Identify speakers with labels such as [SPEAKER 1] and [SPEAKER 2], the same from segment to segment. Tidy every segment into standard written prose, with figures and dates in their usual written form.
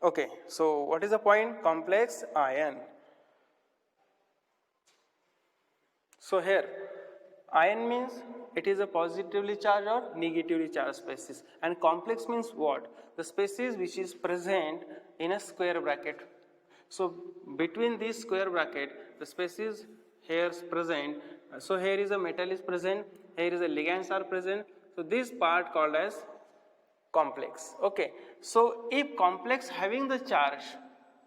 [SPEAKER 1] Okay, so what is the point? Complex ion. So here, ion means it is a positively charged or negatively charged species, and complex means what? The species which is present in a square bracket. So between this square bracket, the species here is present. So here is a metal is present, here is a ligands are present. So this part called as complex. Okay, so if complex having the charge,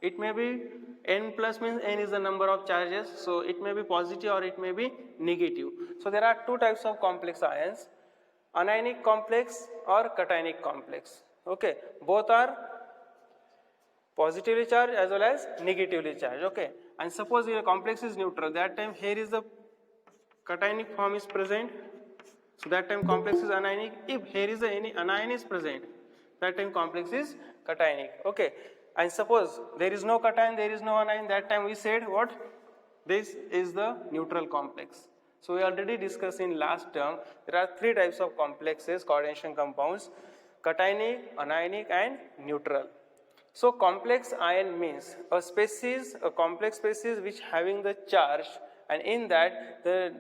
[SPEAKER 1] it may be n plus means n is the number of charges, so it may be positive or it may be negative. So there are two types of complex ions, anionic complex or cationic complex. Okay, both are positively charged as well as negatively charged. Okay, and suppose your complex is neutral, that time here is the cationic form is present, so that time complex is anionic. If here is any anion is present, that time complex is cationic. Okay, and suppose there is no cation, there is no anion, that time we said what? This is the neutral complex. So we already discussed in last term, there are three types of complexes, coordination compounds: cationic, anionic and neutral. So complex ion means a species, a complex species which having the charge, and in that the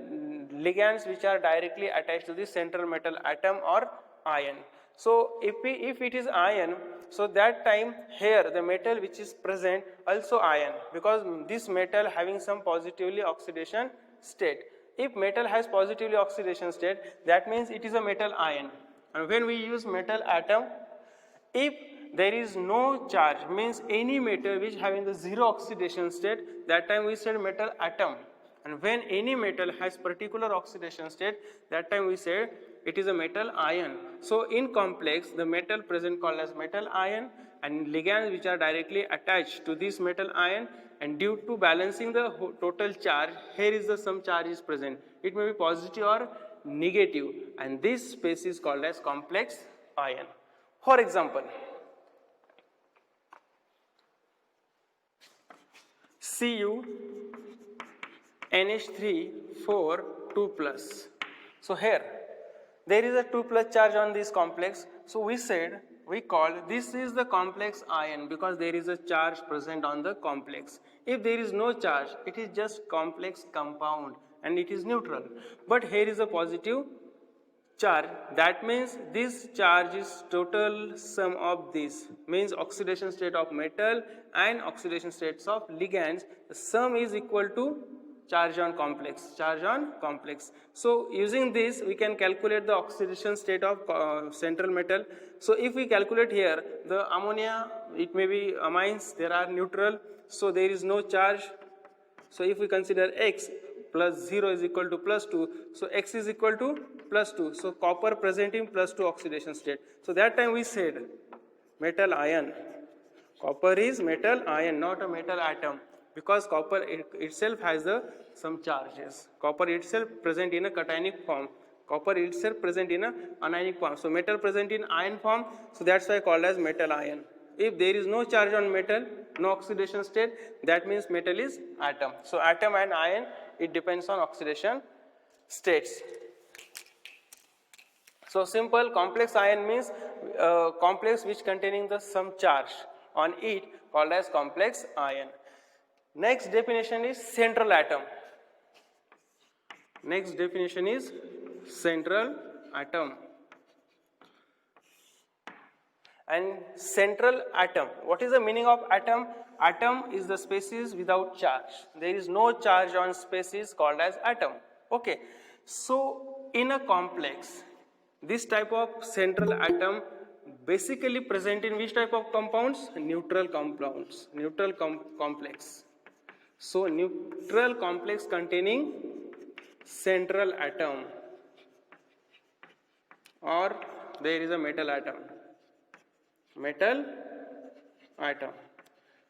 [SPEAKER 1] ligands which are directly attached to the central metal atom or ion. So if it is ion, so that time here the metal which is present also ion, because this metal having some positively oxidation state. If metal has positively oxidation state, that means it is a metal ion. And when we use metal atom, if there is no charge, means any metal which having the zero oxidation state, that time we said metal atom. And when any metal has particular oxidation state, that time we say it is a metal ion. So in complex, the metal present called as metal ion, and ligands which are directly attached to this metal ion, and due to balancing the total charge, here is the some charge is present. It may be positive or negative, and this space is called as complex ion. For example, Cu NH3 4 2 plus. So here there is a 2 plus charge on this complex. So we call this is the complex ion because there is a charge present on the complex. If there is no charge, it is just complex compound and it is neutral. But here is a positive charge, that means this charge is total sum of this, means oxidation state of metal and oxidation states of ligands, the sum is equal to charge on complex. So using this we can calculate the oxidation state of central metal. So if we calculate here the ammonia, it may be amines, there are neutral, so there is no charge. So if we consider X plus 0 is equal to plus 2, so X is equal to plus 2. So copper present in plus 2 oxidation state. So that time we said metal ion. Copper is metal ion, not a metal atom, because copper itself has some charges. Copper itself present in a cationic form. Copper itself present in a anionic form. So metal present in ion form, so that's why called as metal ion. If there is no charge on metal, no oxidation state, that means metal is atom. So atom and ion, it depends on oxidation states. So simple complex ion means complex which containing the some charge on it called as complex ion. Next definition is central atom. Next definition is central atom. And central atom, what is the meaning of atom? Atom is the species without charge. There is no charge on species called as atom. Okay, so in a complex, this type of central atom basically present in which type of compounds? Neutral compounds, neutral complex. So neutral complex containing central atom, or there is a metal atom. Metal atom.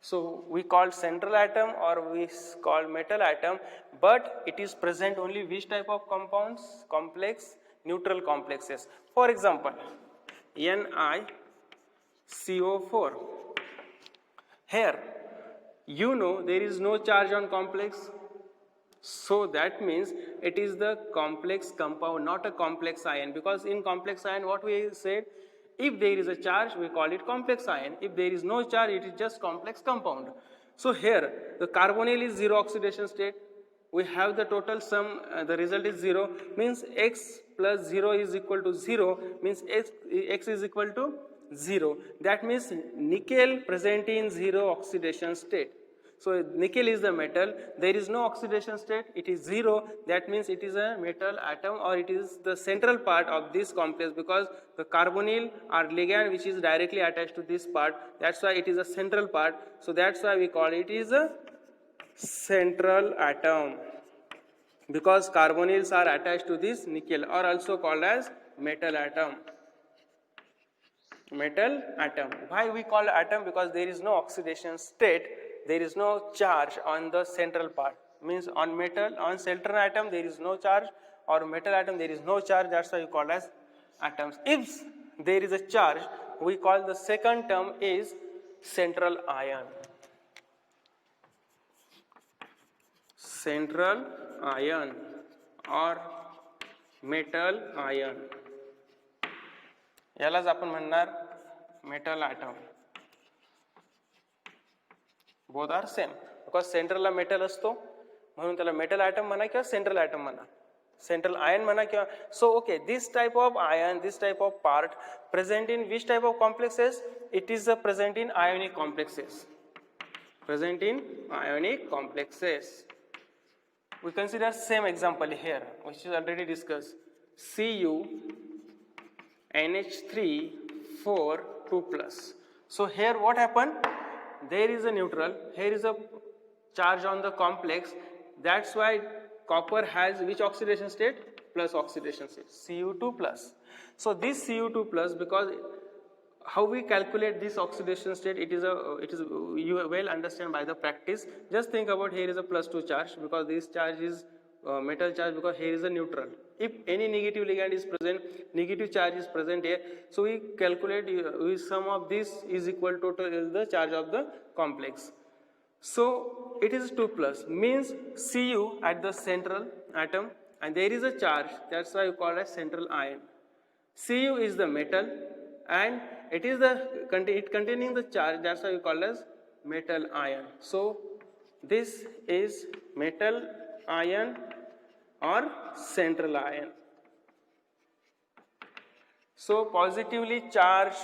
[SPEAKER 1] So we call central atom or we call metal atom, but it is present only which type of compounds? Complex, neutral complexes. For example, NiCO4. Here, you know there is no charge on complex, so that means it is the complex compound, not a complex ion, because in complex ion what we said, If there is a charge, we call it complex ion. If there is no charge, it is just complex compound. So here, the carbonyl is zero oxidation state. We have the total sum, the result is 0, means x plus 0 is equal to 0, means x is equal to 0. That means nickel present in zero oxidation state. So nickel is the metal, there is no oxidation state, it is 0, that means it is a metal atom, or it is the central part of this complex, because the carbonyl or ligand which is directly attached to this part, that's why it is a central part. So that's why we call it is a central atom, because carbonyls are attached to this nickel, or also called as metal atom. Metal atom. Why we call atom? Because there is no oxidation state, there is no charge on the central part. Means on metal, on central atom there is no charge, or metal atom there is no charge, that's why we call as atoms. If there is a charge, we call the second term is central ion. Central ion or metal ion, यालाच आपण म्हणणार metal atom. Both are same, because सेंट्रलला metal असतो म्हणून त्याला metal atom म्हणा किंवा central atom म्हणा, सेंट्रल आयन म्हणा किंवा. So okay, this type of ion, this type of part present in which type of complexes? It is present in ionic complexes. Present in ionic complexes. We consider same example here, which is already discussed. Cu NH3 4 2 plus. So here what happened? There is a neutral, here is a charge on the complex. That's why copper has which oxidation state? Plus oxidation state, Cu2 plus. So this Cu2 plus, because how we calculate this oxidation state, it is you well understand by the practice. Just think about, here is a +2 charge, because this charge is metal charge, because here is a neutral. If any negative ligand is present, negative charge is present here, so we calculate with sum of this is equal to the charge of the complex. So it is 2 plus, means Cu at the central atom, and there is a charge, that's why you call it central ion. Cu is the metal, and it is it containing the charge, that's why we call as metal ion. So this is metal ion or central ion. So positively charged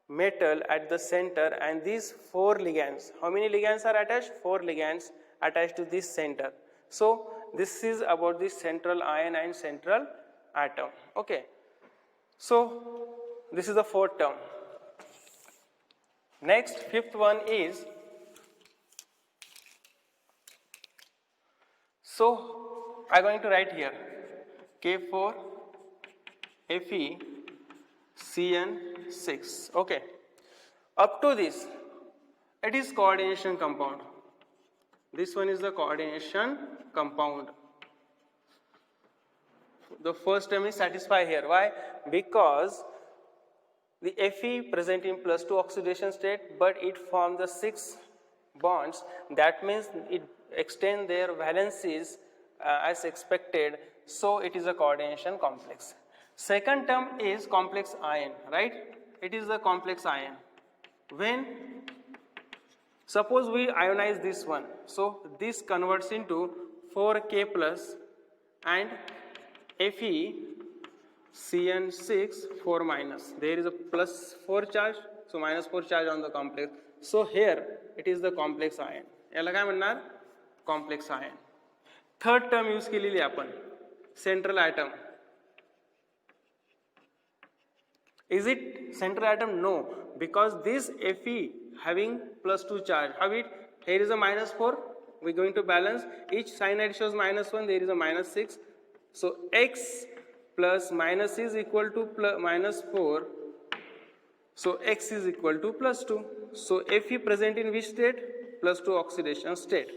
[SPEAKER 1] metal at the center, and these 4 ligands. How many ligands are attached? 4 ligands attached to this center. So this is about the central ion and central atom. Okay. So this is the 4th term. Next, 5th one is, so I am going to write here K4 Fe CN6. Okay. Up to this, it is coordination compound. This one is the coordination compound. The first term is satisfied here. Why? Because the Fe present in +2 oxidation state, but it forms the 6 bonds. That means it extend their valencies as expected. So it is a coordination complex. Second term is complex ion, right? It is the complex ion. When suppose we ionize this one, so this converts into 4K plus and Fe CN6 4 minus. There is a +4 charge, so -4 charge on the complex. So here it is the complex ion. याला काय म्हणणार? Complex ion. Third term use केलेली आपण, central atom. Is it central atom? No, because this Fe having +2 charge. How it? Here is a -4. We are going to balance. Each cyanide shows -1. There is a -6. So X plus minus is equal to -4. So X is equal to +2. So Fe present in which state? +2 oxidation state.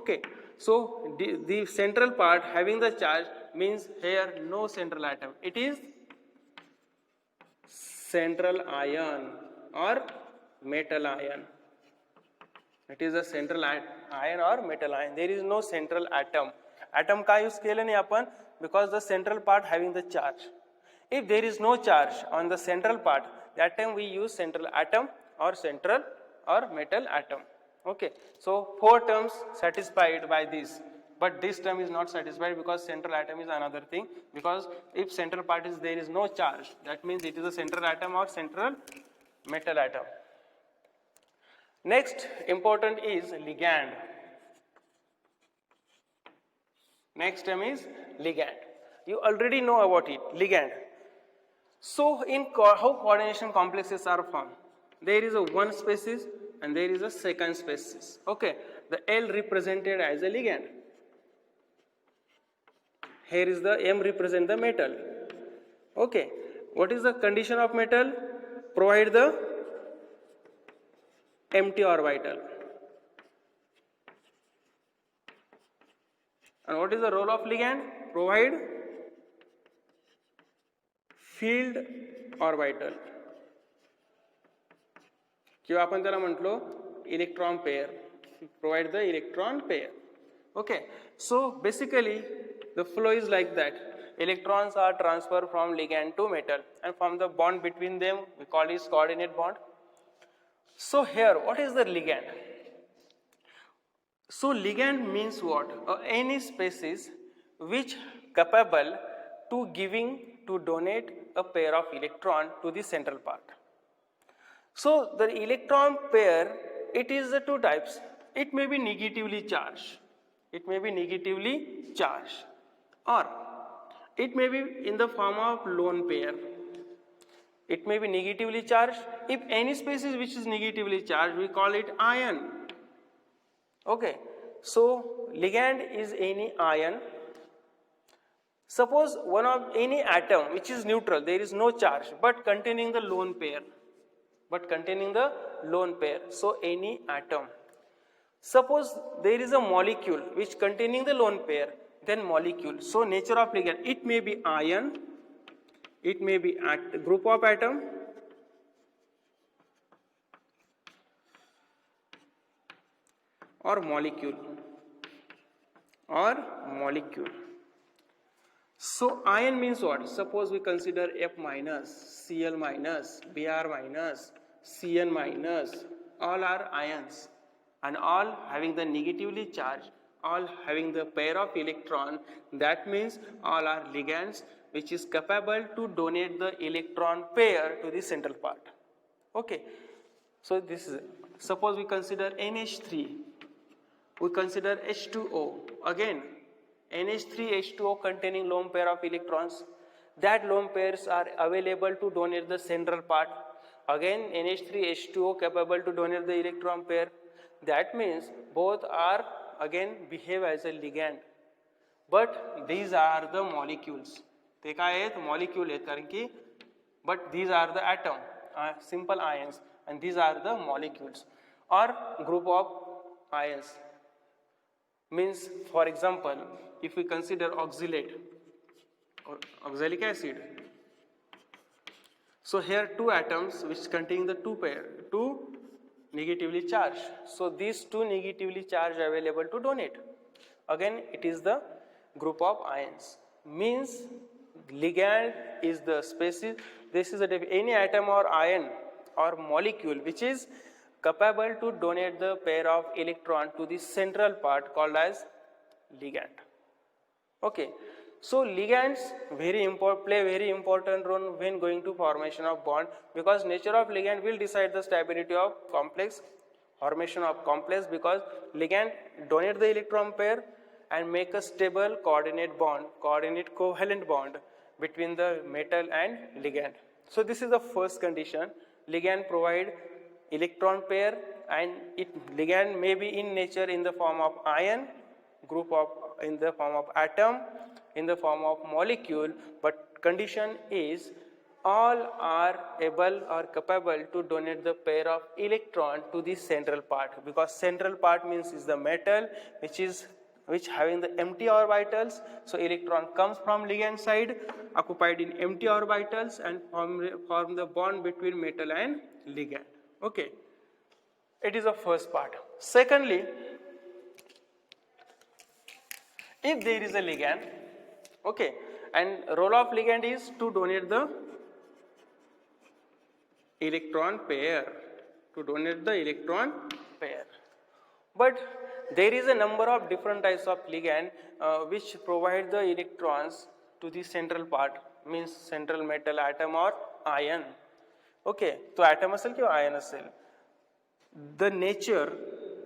[SPEAKER 1] Okay. So the central part having the charge means here no central atom. It is central ion or metal ion. It is a central ion or metal ion. There is no central atom. Atom का use केलं नाही आपण? Because the central part having the charge. If there is no charge on the central part, that time we use central atom or central or metal atom. Okay, so 4 terms satisfied by this, but this term is not satisfied because central atom is another thing, because if central part is there is no charge, that means it is a central atom or central metal atom. Next important is ligand. Next term is ligand. You already know about it, ligand. So in how coordination complexes are formed, there is a one species and there is a second species. Okay, the L represented as a ligand. Here is the M represent the metal. Okay, what is the condition of metal? Provide the empty orbital. And what is the role of ligand? Provide filled orbital. किंवा आपण त्याला म्हटलो electron pair, provide the electron pair. Okay, so basically the flow is like that. Electrons are transferred from ligand to metal, and from the bond between them we call it coordinate bond. So here, what is the ligand? So ligand means what? Any species which capable to donate a pair of electron to the central part. So the electron pair, it is the two types. It may be negatively charged. It may be negatively charged, or it may be in the form of lone pair. It may be negatively charged. If any species which is negatively charged, we call it ion. Okay, so ligand is any ion. Suppose one of any atom which is neutral, there is no charge, but containing the lone pair. So any atom. Suppose there is a molecule which containing the lone pair, then molecule. So nature of ligand, it may be ion, it may be group of atom, or molecule. So ion means what? Suppose we consider F minus, Cl minus, Br minus, Cn minus, all are ions, and all having the negatively charged, all having the pair of electron. That means all are ligands which is capable to donate the electron pair to the central part. Okay, so this is, suppose we consider NH3, we consider H2O. Again, NH3, H2O containing lone pair of electrons. That lone pairs are available to donate the central part. Again, NH3, H2O capable to donate the electron pair. That means both are again behave as a ligand. But these are the molecules. ते काय आहेत? Molecule आहेत, कारण की but these are the atom, simple ions, and these are the molecules or group of ions. Means, for example, if we consider oxalate or oxalic acid, so here two atoms which contain the two negatively charged. So these two negatively charged are available to donate. Again, it is the group of ions. Means ligand is the species. This is any atom or ion or molecule which is capable to donate the pair of electron to the central part called as ligand. Okay, so ligands play very important role when going to formation of bond, because nature of ligand will decide the stability of complex, formation of complex, because ligand donate the electron pair and make a stable coordinate covalent bond between the metal and ligand. So this is the first condition. Ligand provide electron pair, and ligand may be in nature in the form of ion, group of in the form of atom, in the form of molecule, but condition is all are able or capable to donate the pair of electron to the central part, because central part means is the metal which having the empty orbitals. So electron comes from ligand side, occupied in empty orbitals, and form the bond between metal and ligand. Okay, it is the first part. Secondly, if there is a ligand, okay, and role of ligand is to donate the electron pair, to donate the electron pair. But there is a number of different types of ligand which provide the electrons to the central part, means central metal atom or ion. Okay, तो atom असेल किंवा ion असेल. The nature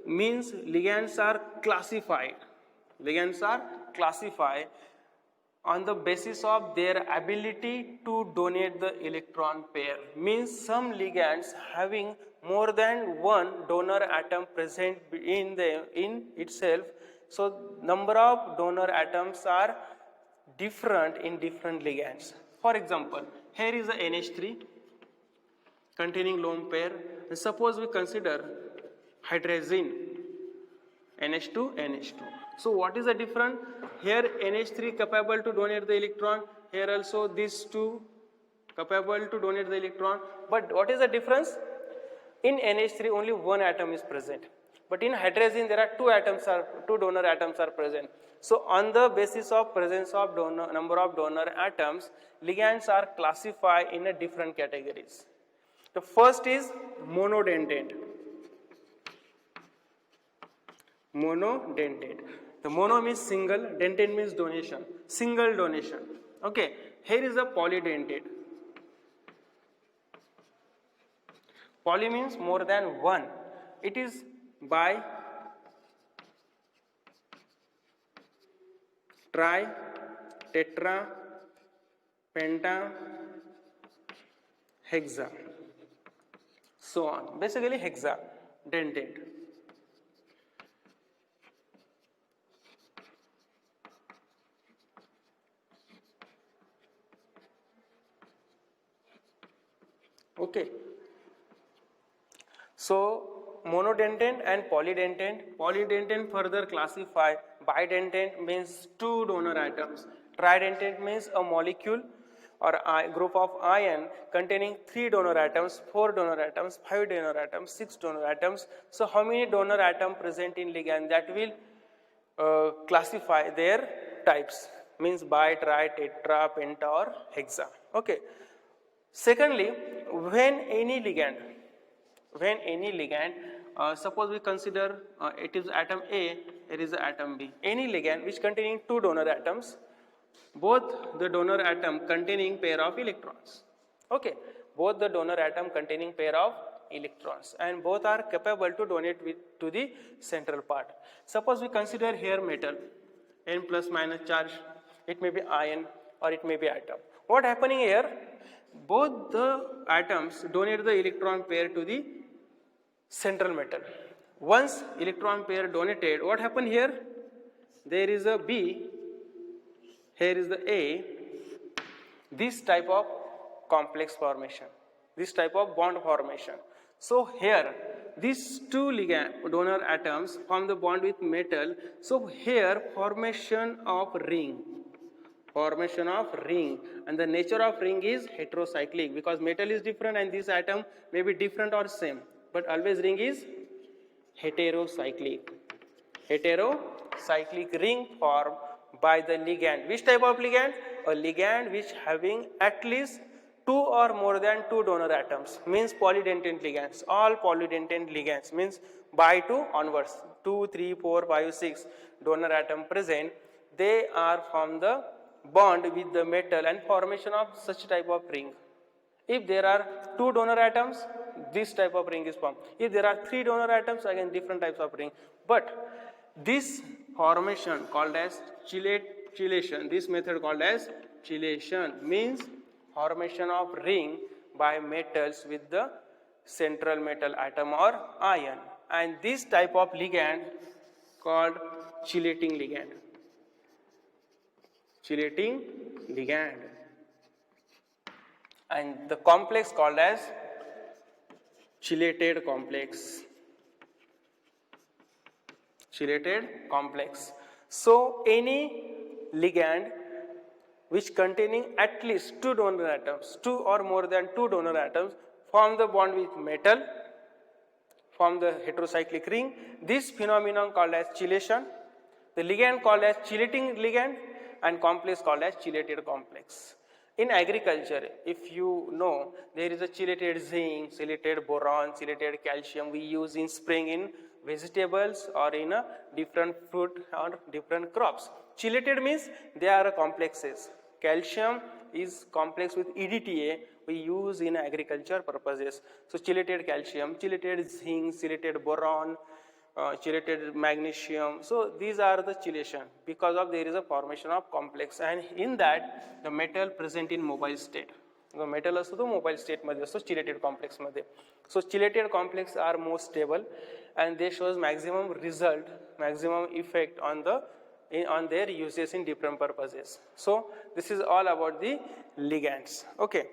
[SPEAKER 1] means ligands are classified. Ligands are classified on the basis of their ability to donate the electron pair. Means some ligands having more than one donor atom present in itself. So number of donor atoms are different in different ligands. For example, here is a NH3 containing lone pair. And suppose we consider hydrazine NH2 NH2. So what is the difference? Here NH3 capable to donate the electron, here also these two capable to donate the electron. But what is the difference? In NH3 only one atom is present, but in hydrazine there are two donor atoms are present. So on the basis of presence of number of donor atoms, ligands are classified in a different categories. The first is monodentate. Monodentate. The mono means single, dentate means donation, single donation. Okay, here is a polydentate. Poly means more than one. It is bi, tri, tetra, penta, hexa, so on. Basically hexa, dentate. Okay. So monodentate and polydentate. Polydentate further classified. Bidentate means two donor atoms. Tridentate means a molecule or a group of ion containing 3 donor atoms, 4 donor atoms, 5 donor atoms, 6 donor atoms. So how many donor atoms present in ligand, that will classify their types, means bi, tri, tetra, penta or hexa. Okay. Secondly, when any ligand, suppose we consider it is atom A, it is atom B. Any ligand which containing 2 donor atoms, both the donor atom containing pair of electrons. Okay, both the donor atom containing pair of electrons, and both are capable to donate to the central part. Suppose we consider here metal, N plus minus charge, it may be ion or it may be atom. What happening here? Both the atoms donate the electron pair to the central metal. Once electron pair donated, what happened here? There is a B, here is the A, this type of complex formation, this type of bond formation. So here, these two ligand donor atoms form the bond with metal. So here formation of ring, and the nature of ring is heterocyclic, because metal is different and this atom may be different or same, but always ring is heterocyclic. Heterocyclic ring formed by the ligand. Which type of ligand? A ligand which having at least 2 or more than 2 donor atoms, means polydentate ligands. All polydentate ligands means by 2 onwards, 2, 3, 4, 5, 6 donor atom present, they are from the bond with the metal and formation of such type of ring. If there are 2 donor atoms, this type of ring is formed. If there are 3 donor atoms, again different types of ring. But this formation called as chelation, this method called as chelation, means formation of ring by metals with the central metal atom or ion, and this type of ligand called chelating ligand. Chelating ligand, and the complex called as chelated complex. Chelated complex. So any ligand which containing at least 2 donor atoms, 2 or more than 2 donor atoms, form the bond with metal, form the heterocyclic ring. This phenomenon called as chelation. The ligand called as chelating ligand, and complex called as chelated complex. In agriculture, if you know, there is a chelated zinc, chelated boron, chelated calcium we use in spraying in vegetables or in a different fruit or different crops. Chelated means they are complexes. Calcium is complex with EDTA we use in agriculture purposes. So chelated calcium, chelated zinc, chelated boron, chelated magnesium. So these are the chelation because of there is a formation of complex, and in that the metal present in mobile state. The metal असतो तो mobile state मध्ये असतो chelated complex मध्ये. So chelated complex are more stable and they shows maximum result, maximum effect on the on their uses in different purposes. So this is all about the ligands. Okay.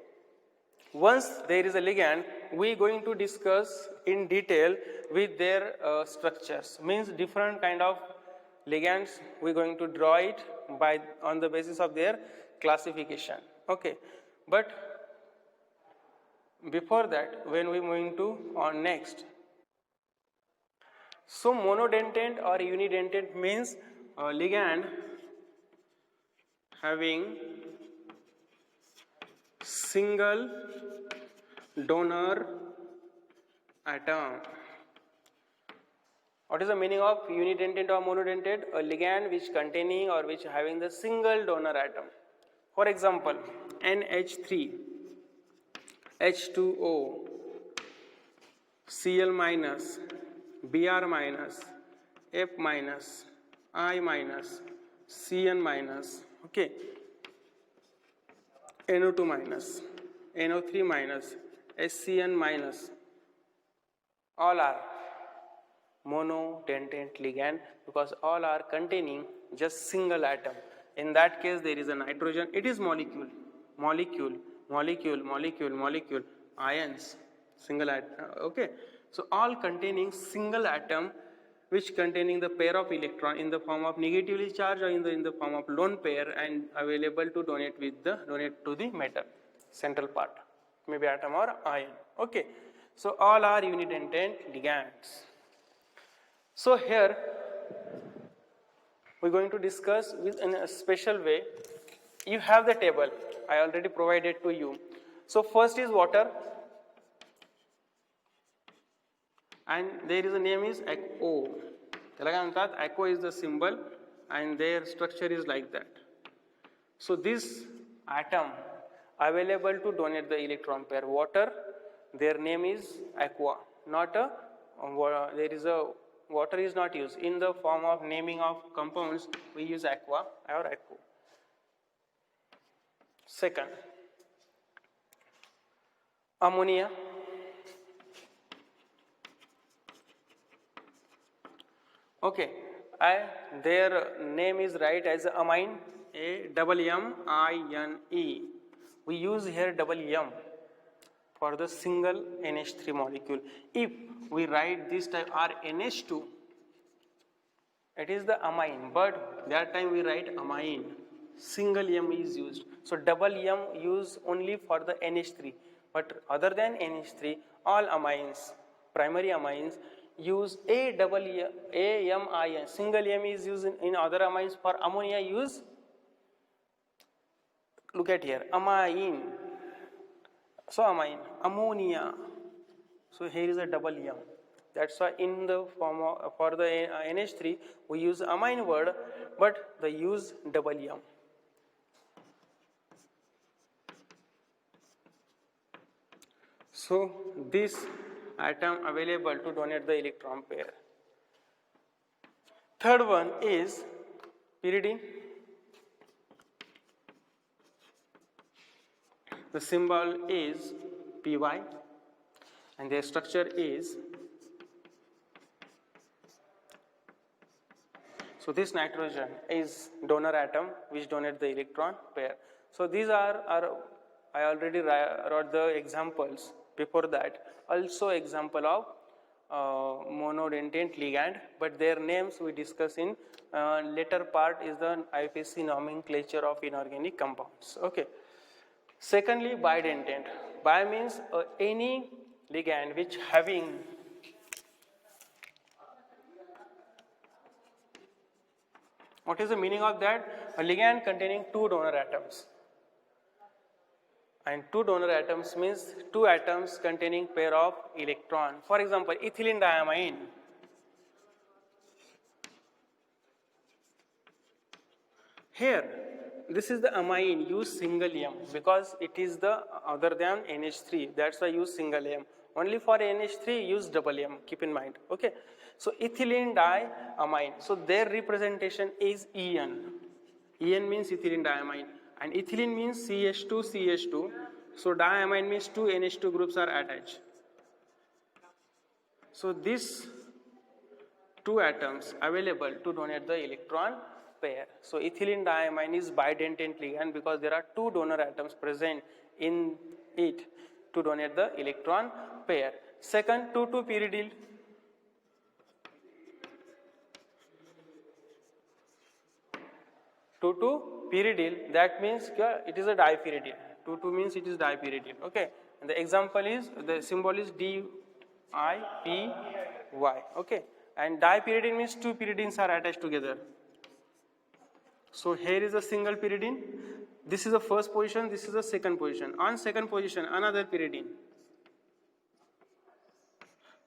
[SPEAKER 1] Once there is a ligand, we are going to discuss in detail with their structures. Means different kind of ligands we are going to draw it by on the basis of their classification. Okay, but before that, when we moving to on next, so monodentate or unidentate means ligand having single donor atom. What is the meaning of unidentate or monodentate? A ligand which containing or which having the single donor atom. For example, NH3, H2O, Cl minus, Br minus, F minus, I minus, Cn minus, okay, NO2 minus, NO3 minus, SCN minus, all are monodentate ligand because all are containing just single atom. In that case, there is a nitrogen. It is molecule, ions, single atom. Okay, so all containing single atom, which containing the pair of electron in the form of negatively charged or in the form of lone pair and available to donate to the metal central part, maybe atom or ion. Okay, so all are unidentate ligands. So here we are going to discuss in a special way. You have the table I already provided to you. So first is water, and there is a name is ACO. ACO is the symbol and their structure is like that. So this atom available to donate the electron pair water, their name is aqua. Not a there is a water is not used in the form of naming of compounds. We use aqua or aqua. Second, ammonia. Okay, their name is right as amine, AMMINE. We use here double M for the single NH3 molecule. If we write this type RNH2, it is the amine, but that time we write amine. Single M is used. So double M used only for the NH3, but other than NH3, all amines, primary amines, use AMIN. Single M is used in other amines. For ammonia use, look at here, amine. So amine, ammonia. So here is a double M. That's why in the form of, for the NH3 we use amine word, but they use double M. So this atom available to donate the electron pair. Third one is pyridine. The symbol is Py and their structure is, so this nitrogen is donor atom which donate the electron pair. So these are I already wrote the examples before that. Also example of monodentate ligand, but their names we discuss in later part is the IPC nomenclature of inorganic compounds. Okay. Secondly, bidentate. Bi means any ligand which having What is the meaning of that? A ligand containing two donor atoms. And two donor atoms means two atoms containing pair of electron. For example, ethylene diamine. Here, this is the amine, use single M because it is the other than NH3. That's why use single M. Only for NH3 use double M. Keep in mind. Okay. So ethylene diamine. So their representation is En. En means ethylene diamine, and ethylene means CH2 CH2. So diamine means two NH2 groups are attached. So these two atoms available to donate the electron pair. So ethylene diamine is bidentate ligand because there are two donor atoms present in it to donate the electron pair. Second, 2,2-pyridyl. 2,2-pyridyl, that means it is a dipyridyl. 2,2 means it is dipyridyl. Okay, and the example is, the symbol is DIPY. Okay, and dipyridine means two pyridines are attached together. So here is a single pyridine. This is the first position, this is the second position. On second position, another pyridine.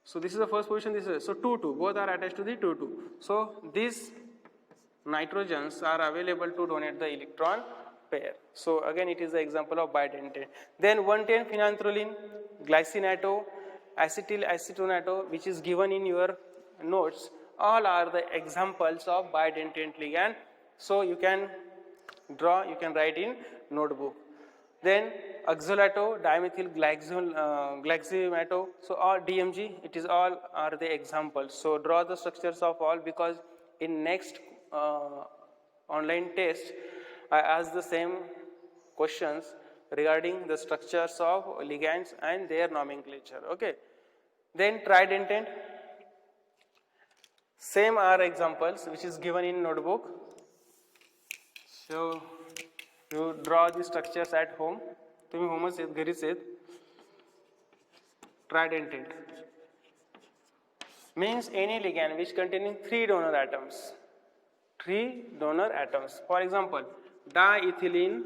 [SPEAKER 1] So this is the first position, this is, so 2,2, both are attached to the 2,2. So these nitrogens are available to donate the electron pair. So again it is the example of bidentate. Then 1,10-phenanthroline, glycinato, acetyl acetonato, which is given in your notes, all are the examples of bidentate ligand. So you can draw, you can write in notebook. Then oxalato, dimethyl glyximato, so all DMG, it is all are the examples. So draw the structures of all, because in next online test I ask the same questions regarding the structures of ligands and their nomenclature. Okay. Then tridentate, same are examples which is given in notebook. So you draw the structures at home. तुम्ही होमच आहेत, घरीच आहेत. Tridentate means any ligand which containing three donor atoms. Three donor atoms. For example, diethylene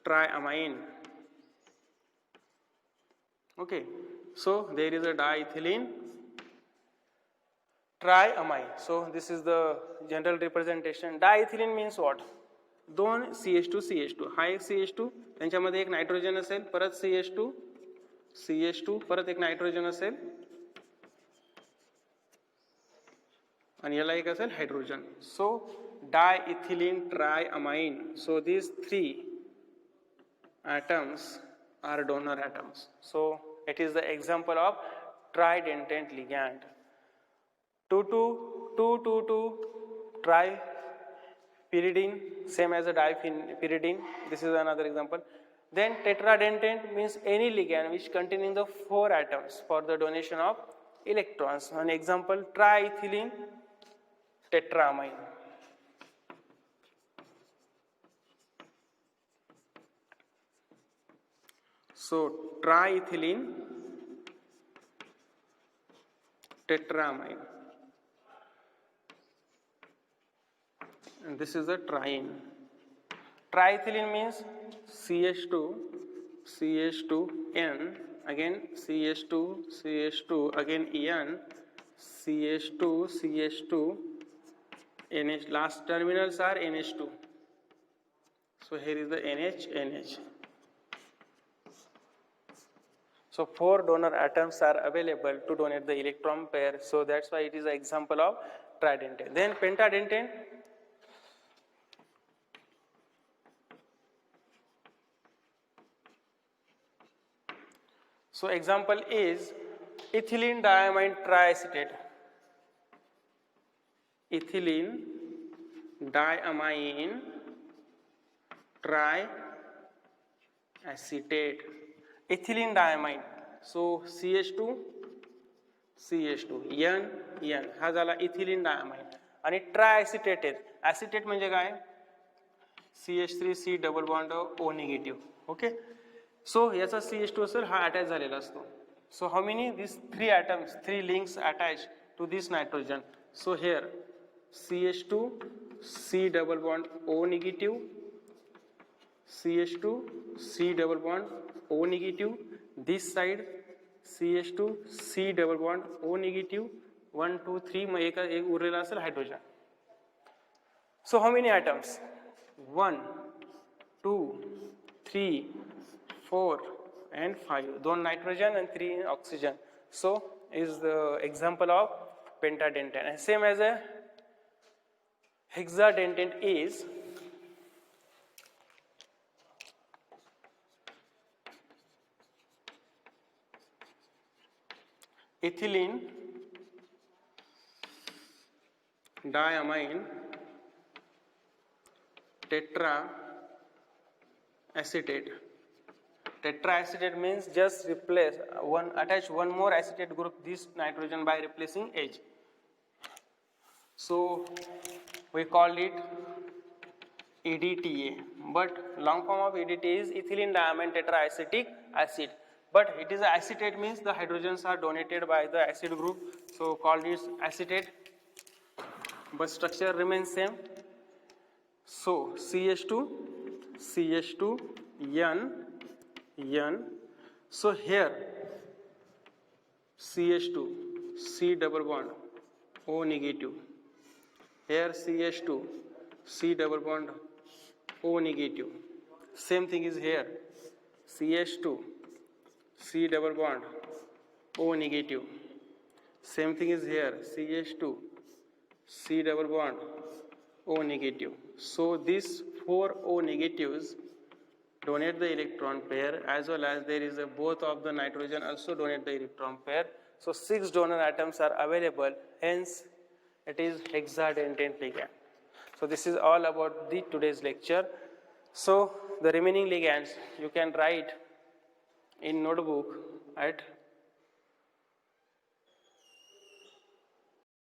[SPEAKER 1] triamine. Okay, so there is a diethylene triamine. So this is the general representation. Diethylene means what? दोन CH2 CH2, हा एक CH2, त्यांच्यामध्ये एक nitrogen असेल, परत CH2 CH2, परत एक nitrogen असेल, आणि याला एक असेल hydrogen. So diethylene triamine. So these three atoms are donor atoms. So it is the example of tridentate ligand. 2,2 tripyridine, same as a dipyridine. This is another example. Then tetradentate means any ligand which containing the four atoms for the donation of electrons. An example, triethylene tetramine. So triethylene tetramine, and this is a triene. Triethylene means CH2 CH2N, again CH2 CH2, again En, CH2 CH2, NH, last terminals are NH2. So here is the NH. So four donor atoms are available to donate the electron pair. So that's why it is an example of tridentate. Then pentadentate. So example is ethylene diamine triacetate. Ethylene diamine triacetate. Ethylene diamine. So CH2 CH2 N हा झाला ethylene diamine. आणि triacetate. Acetate म्हणजे काय? CH3C double bond O negative. Okay. So याचा CH2 असेल, हा attach झालेला असतो. So how many? These three atoms, three links attached to this nitrogen. So here CH2 C double bond O negative, CH2 C double bond O negative. This side CH2 C double bond O negative. 1 2 3 मग एक उरलेला असेल hydrogen. So how many atoms? 1 2 3 4 and 5. 2 nitrogen and 3 oxygen. So is the example of pentadentate. And same as a hexadentate is ethylene diamine tetraacetate. Tetraacetate means just replace attach one more acetate group this nitrogen by replacing H. So we call it EDTA, but long form of EDTA is ethylene diamine tetraacetic acid. But it is acetate means the hydrogens are donated by the acid group, so called it acetate. But structure remains same. So CH2 N. So here CH2 C double bond O negative. Here CH2 C double bond O negative. Same thing is here. CH2 C double bond O negative. Same thing is here. CH2 C double bond O negative. So these 4 O negatives donate the electron pair, as well as there is both of the nitrogen also donate the electron pair. So 6 donor atoms are available, hence it is hexadentate ligand. So this is all about the today's lecture. So the remaining ligands you can write in notebook at